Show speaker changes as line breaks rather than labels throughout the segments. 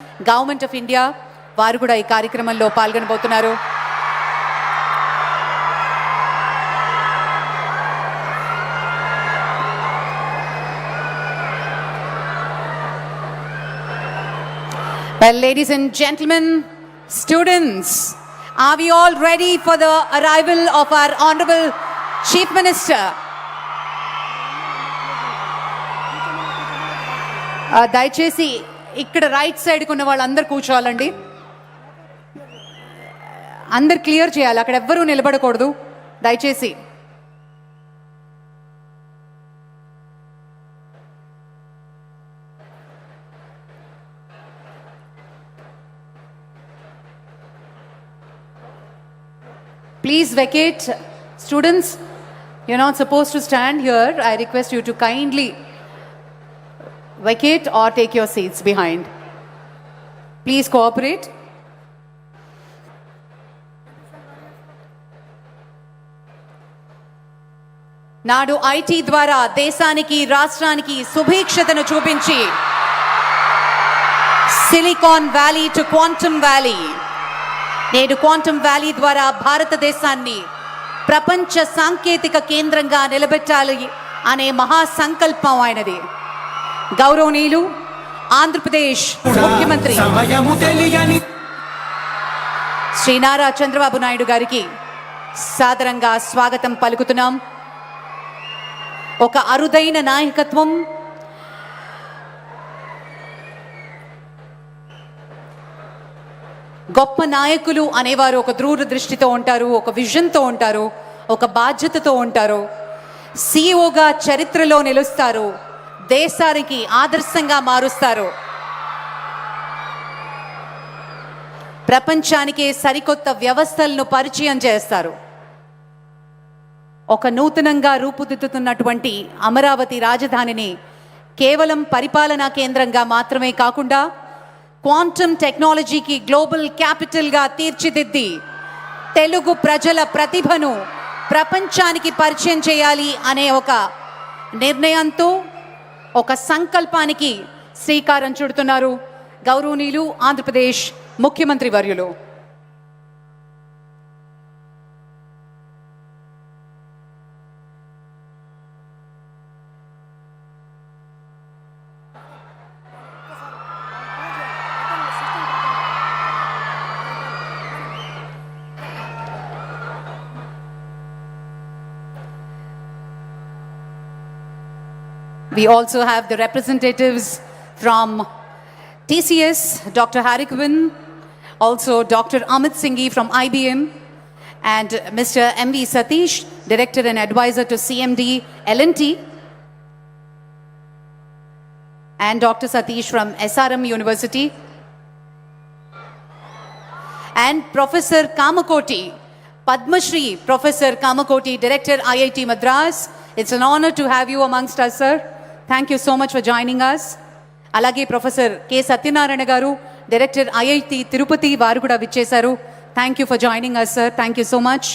Government of India వారు కూడా ఈ కార్యక్రమంలో పాల్గొనబోతున్నారు. Well, ladies and gentlemen, students, are we all ready for the arrival of our Honorable Chief Minister? దయచేసి ఇక్కడ right సైడ్కి ఉన్న వాళ్ళందరూ కూర్చోవాలండి. అందరు క్లియర్ చేయాలి, అక్కడ ఎవ్వరూ నిలబడకూడదు దయచేసి. Please vacate. Students, you're not supposed to stand here. I request you to kindly vacate or take your seats behind. Please cooperate. నాడు ఐటీ ద్వారా దేశానికి రాష్ట్రానికి సుభిక్షతను చూపించి silicon valley to quantum valley, నేడు క్వాంటమ్ వ్యాలీ ద్వారా భారతదేశాన్ని ప్రపంచ సాంకేతిక కేంద్రంగా నిలబెట్టాలి అనే మహాసంకల్పం ఆయనది. గౌరవనీయులు ఆంధ్రప్రదేశ్ ముఖ్యమంత్రి శ్రీ నారా చంద్రబాబు నాయుడు గారికి సాదరంగా స్వాగతం పలుకుతున్నాం. ఒక అరుదైన నాయకత్వం, గొప్ప నాయకులు అనేవారు ఒక దూరదృష్టితో ఉంటారు, ఒక విజన్తో ఉంటారు, ఒక బాధ్యతతో ఉంటారు. సిఇఓగా చరిత్రలో నిలుస్తారు, దేశానికి ఆదర్శంగా మారుస్తారు, ప్రపంచానికి సరికొత్త వ్యవస్థలను పరిచయం చేస్తారు. ఒక నూతనంగా రూపుదిద్దుతున్నటువంటి అమరావతి రాజధానిని కేవలం పరిపాలనా కేంద్రంగా మాత్రమే కాకుండా క్వాంటమ్ టెక్నాలజీకి గ్లోబల్ క్యాపిటల్గా తీర్చిదిద్ది తెలుగు ప్రజల ప్రతిభను ప్రపంచానికి పరిచయం చేయాలి అనే ఒక నిర్ణయంతో, ఒక సంకల్పానికి శ్రీకారం చుడుతున్నారు గౌరవనీయులు ఆంధ్రప్రదేశ్ ముఖ్యమంత్రి వర్యులు. We also have the representatives from TCS, Dr. Harry Quinn, also Dr. Amit Singhi from IBM, and Mr. M.V. Satish, Director and Advisor to CMD L&T, and Dr. Satish from SRM University, and Professor Kamakoti, Padma Shri Professor Kamakoti, Director IIT Madras. It's an honor to have you amongst us, sir. Thank you so much for joining us. అలాగే professor K Satyanarayana garu, director IIT Tirupati, వారు కూడా విచ్చేశారు. Thank you for joining us sir. Thank you so much.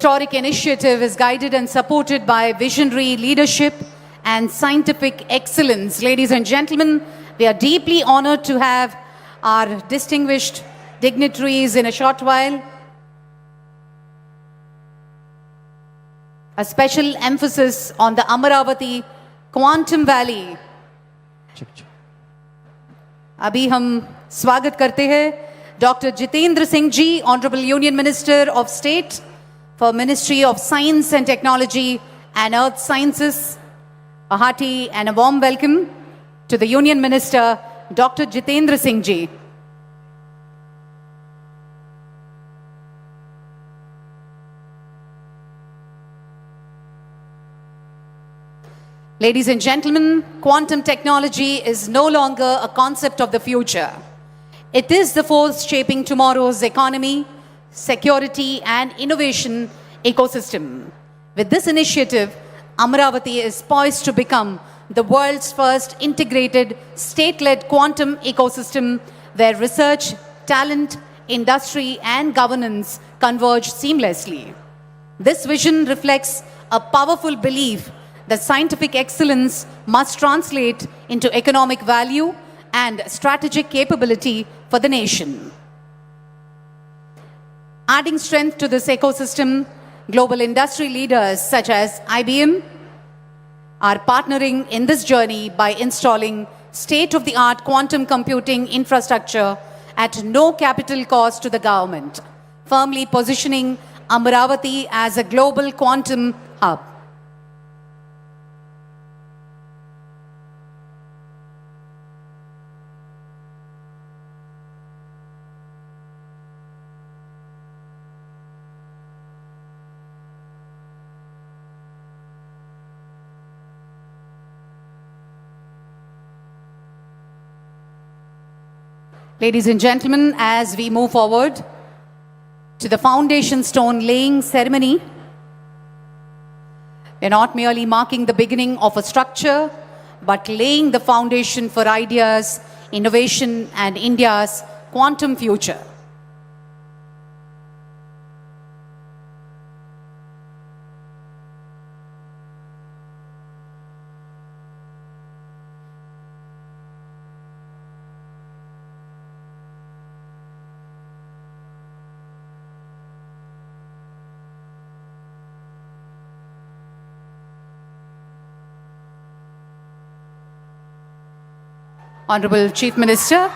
Historic initiative is guided and supported by visionary leadership and scientific excellence. Ladies and gentlemen, we are deeply honored to have our distinguished dignitaries in a short while. A special emphasis on the Amaravati Quantum Valley. अभी हम स्वागत करते हैं doctor Jitendra Singh ji, honourable union minister of state for Ministry of Science and Technology and Earth Sciences. A hearty and a warm welcome to the Union Minister, Dr. Jitendra Singh Ji. Ladies and gentlemen, quantum technology is no longer a concept of the future. It is the force shaping tomorrow's economy, security and innovation ecosystem. With this initiative, Amaravati is poised to become the world's first integrated state-led quantum ecosystem where research, talent, industry, and governance converge seamlessly. This vision reflects a powerful belief that scientific excellence must translate into economic value and strategic capability for the nation. Adding strength to this ecosystem, global industry leaders such as IBM are partnering in this journey by installing state-of-the-art quantum computing infrastructure at no capital cost to the government, firmly positioning Amaravati as a global quantum hub. Ladies and gentlemen, as we move forward to the foundation stone laying ceremony, we're not merely marking the beginning of a structure, but laying the foundation for ideas, innovation, and India's quantum future. Honorable Chief Minister,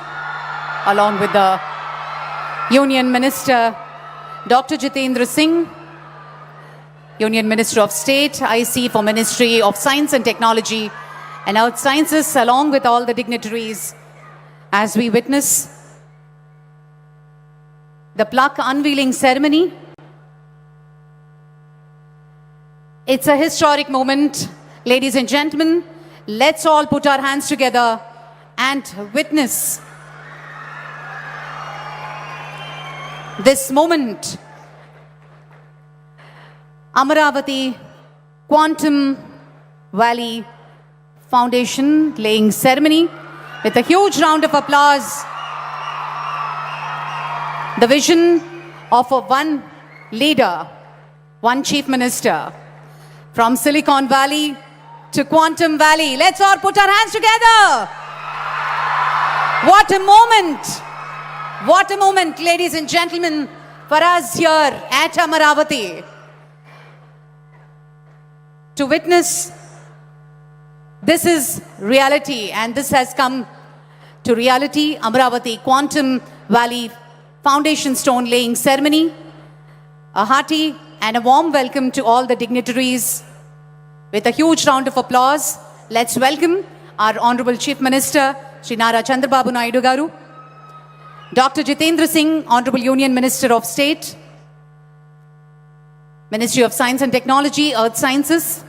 along with the Union Minister, Dr. Jitendra Singh, Union Minister of State, IC for Ministry of Science and Technology and Earth Sciences, along with all the dignitaries, as we witness the plaque unveiling ceremony. It's a historic moment. Ladies and gentlemen, let's all put our hands together and witness this moment. Amaravati Quantum Valley Foundation laying ceremony with a huge round of applause. The vision of one leader, one chief minister, from Silicon Valley to Quantum Valley. Let's all put our hands together. What a moment! What a moment, ladies and gentlemen, for us here at Amaravati to witness. This is reality, and this has come to reality. Amaravati Quantum Valley Foundation Stone Laying Ceremony. A hearty and a warm welcome to all the dignitaries. With a huge round of applause, let's welcome our Honorable Chief Minister, Shri Nara Chandrababu Naidu Garu, Dr. Jitendra Singh, Honorable Union Minister of State, Ministry of Science and Technology, Earth Sciences,